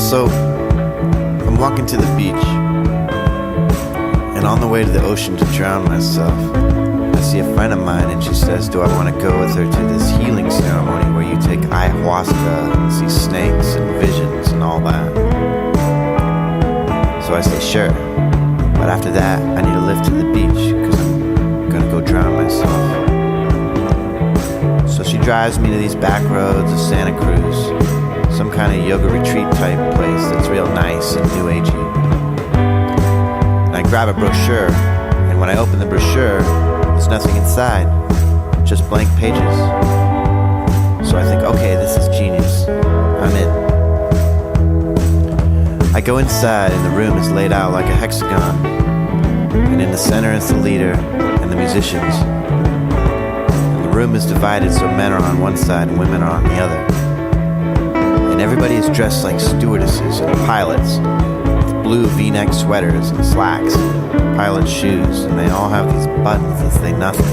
So, I'm walking to the beach, and on the way to the ocean to drown myself, I see a friend of mine, and she says, do I want to go with her to this healing ceremony where you take ayahuasca and see snakes and visions and all that? So I say, sure, but after that, I need a lift to the beach, because I'm gonna go drown myself. So she drives me to these back roads of Santa Cruz, some kind of yoga retreat type place that's real nice and new agey. And I grab a brochure, and when I open the brochure, there's nothing inside, just blank pages. So I think, okay, this is genius. I'm in. I go inside, and the room is laid out like a hexagon, and in the center is the leader and the musicians. And the room is divided so men are on one side and women are on the other. And everybody is dressed like stewardesses and pilots, with blue V-neck sweaters and slacks, and pilot shoes, and they all have these buttons that say nothing.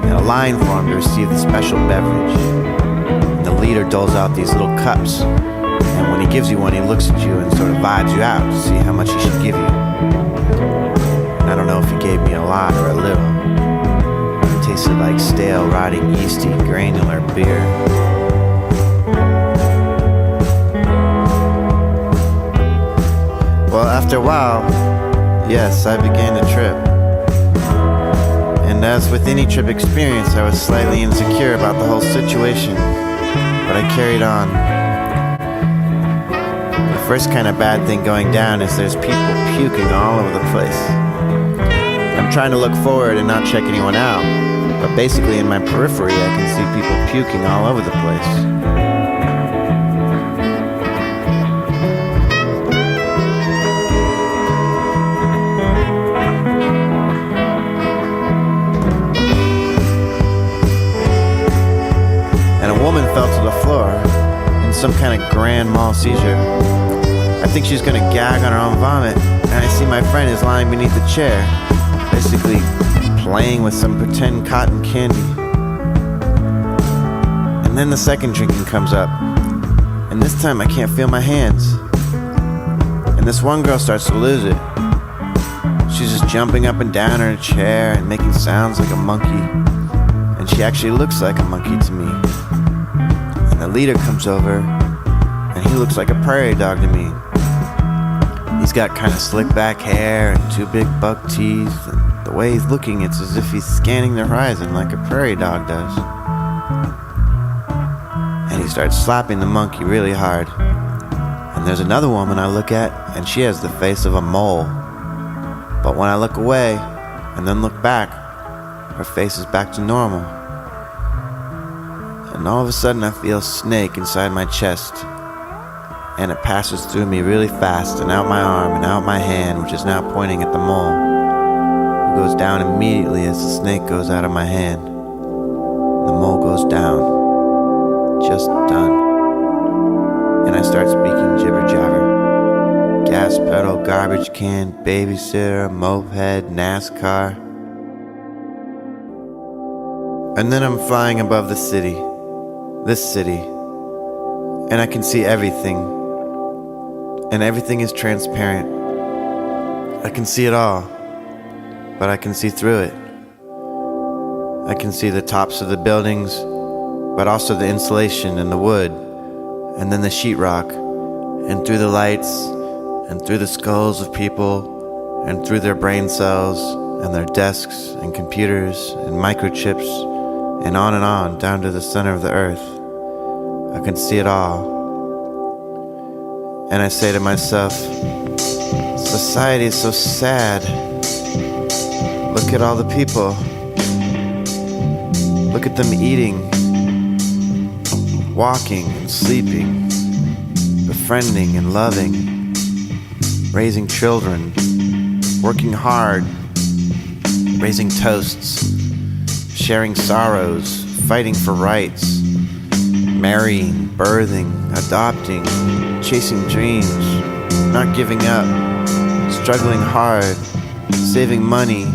And a line formed to receive the special beverage. And the leader doles out these little cups, and when he gives you one, he looks at you and sort of vibes you out to see how much he should give you. And I don't know if he gave me a lot or a little. It tasted like stale, rotting, yeasty, granular beer. Well, after a while, yes, I began to trip. And as with any trip experience, I was slightly insecure about the whole situation, but I carried on. The first kind of bad thing going down is there's people puking all over the place. I'm trying to look forward and not check anyone out, but basically in my periphery I can see people puking all over the place. Woman fell to the floor in some kind of grand mal seizure. I think she's gonna gag on her own vomit, and I see my friend is lying beneath the chair, basically playing with some pretend cotton candy. And then the second drinking comes up, and this time I can't feel my hands. And this one girl starts to lose it. She's just jumping up and down in her chair and making sounds like a monkey, and she actually looks like a monkey to me. The leader comes over, and he looks like a prairie dog to me. He's got kind of slick back hair and two big buck teeth, and the way he's looking, it's as if he's scanning the horizon like a prairie dog does. And he starts slapping the monkey really hard. And there's another woman I look at, and she has the face of a mole. But when I look away, and then look back, her face is back to normal. And all of a sudden I feel a snake inside my chest, and it passes through me really fast and out my arm and out my hand, which is now pointing at the mole, who goes down immediately as the snake goes out of my hand. The mole goes down, just done. And I start speaking jibber jabber. Gas pedal, garbage can, babysitter, moped, NASCAR. And then I'm flying above the city. This city, and I can see everything, and everything is transparent. I can see it all, but I can see through it. I can see the tops of the buildings, but also the insulation and the wood, and then the sheetrock, and through the lights, and through the skulls of people, and through their brain cells, and their desks, and computers, and microchips, and on down to the center of the earth. I can see it all. And I say to myself, society is so sad. Look at all the people. Look at them eating, walking and sleeping, befriending and loving, raising children, working hard, raising toasts, sharing sorrows, fighting for rights, marrying, birthing, adopting, chasing dreams, not giving up, struggling hard, saving money,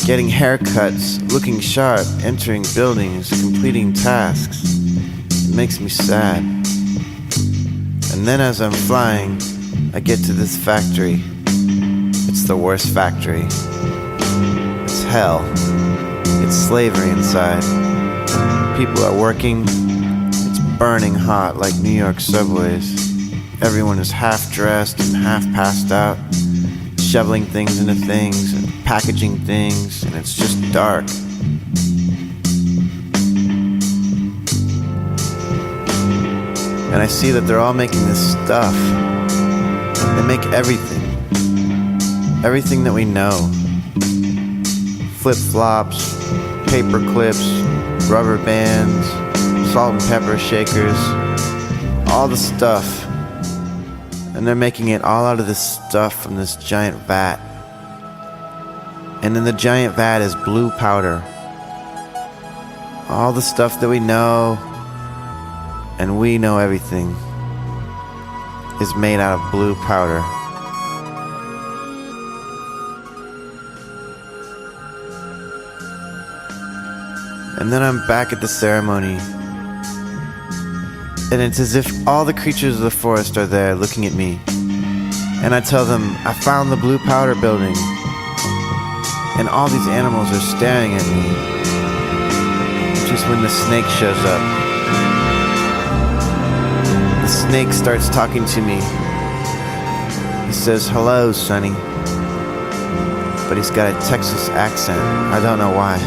getting haircuts, looking sharp, entering buildings, completing tasks. It makes me sad. And then as I'm flying, I get to this factory. It's the worst factory. It's hell. It's slavery inside. People are working. It's burning hot like New York subways. Everyone is half dressed and half passed out, shoveling things into things and packaging things, and it's just dark. And I see that they're all making this stuff. They make everything. Everything that we know. Flip-flops, paper clips, rubber bands, salt and pepper shakers, all the stuff. And they're making it all out of this stuff from this giant vat. And in the giant vat is blue powder. All the stuff that we know, and we know everything, is made out of blue powder. And then I'm back at the ceremony, and it's as if all the creatures of the forest are there looking at me. And I tell them, I found the blue powder building, and all these animals are staring at me. Just when the snake shows up. The snake starts talking to me. He says, "Hello, Sonny." But he's got a Texas accent. I don't know why.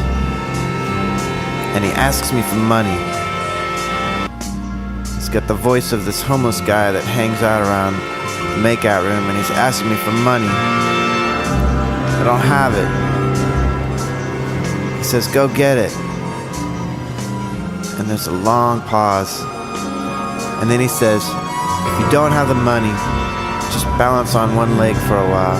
And he asks me for money. He's got the voice of this homeless guy that hangs out around the makeout room, and he's asking me for money. I don't have it. He says, "Go get it." And there's a long pause. And then he says, "If you don't have the money, just balance on one leg for a while."